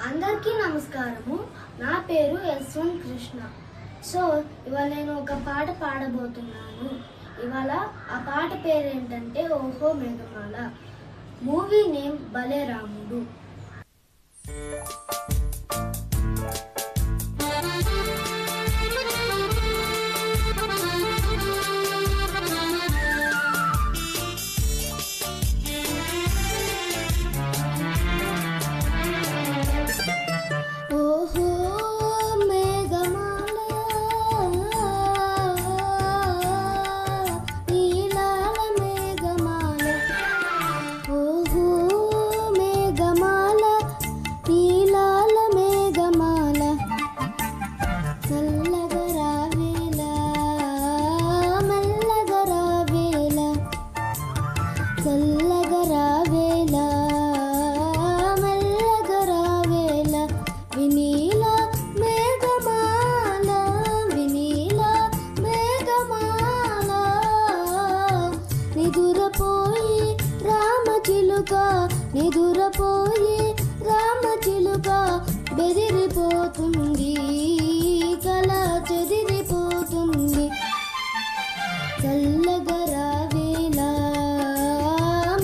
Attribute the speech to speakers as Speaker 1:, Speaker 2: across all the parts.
Speaker 1: అందరికీ నమస్కారము. నా పేరు యశ్వంత్ కృష్ణ. సో ఇవాళ నేను ఒక పాట పాడబోతున్నాను. ఇవాళ ఆ పాట పేరు ఏంటంటే ఓహో మేఘమాల. మూవీ నేమ్ భలే రాముడు.
Speaker 2: నిదురపోయి రామచిలుక బెదిరిపోతుంది, కల చెదిరిపోతుంది. చల్లగా రావేలా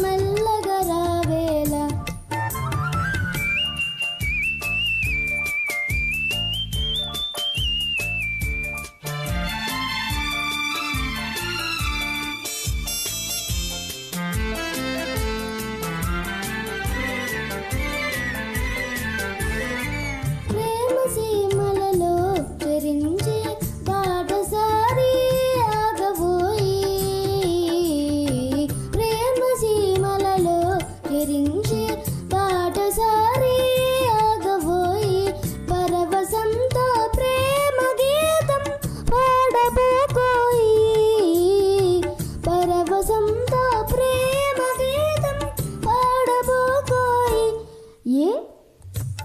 Speaker 2: మెల్లగా రావేలా.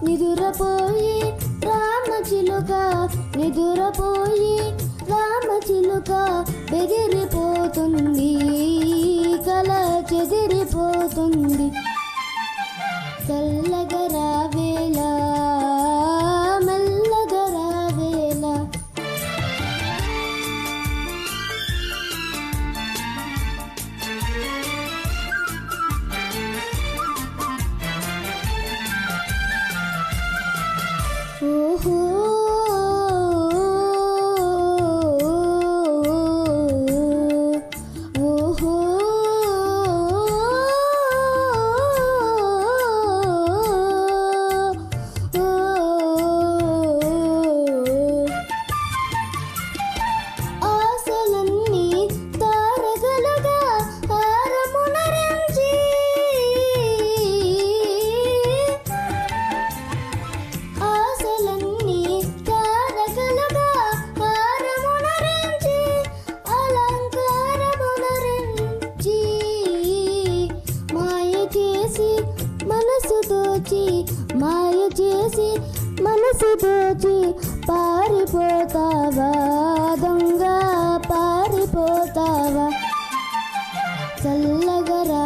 Speaker 2: నిదురపోయి రామచిలుక నిదురపోయి రామచిలుక బెదిరిపోతుంది, కల చెదిరిపోతుంది. చల్లగా రావేలా మెల్లగా రావేలా. ఓహో ఓహో ఆశలన్నీ తారగలుగా హారమునరించి, ఆశలన్నీ తారగలుగా హారమునరించి, అలంకారమునరించి, మాయ చేసి మనసు దోచి, మాయ చేసి మనసు దోచి పారిపోతావా దొంగ పారిపోతావా. చల్లగా రా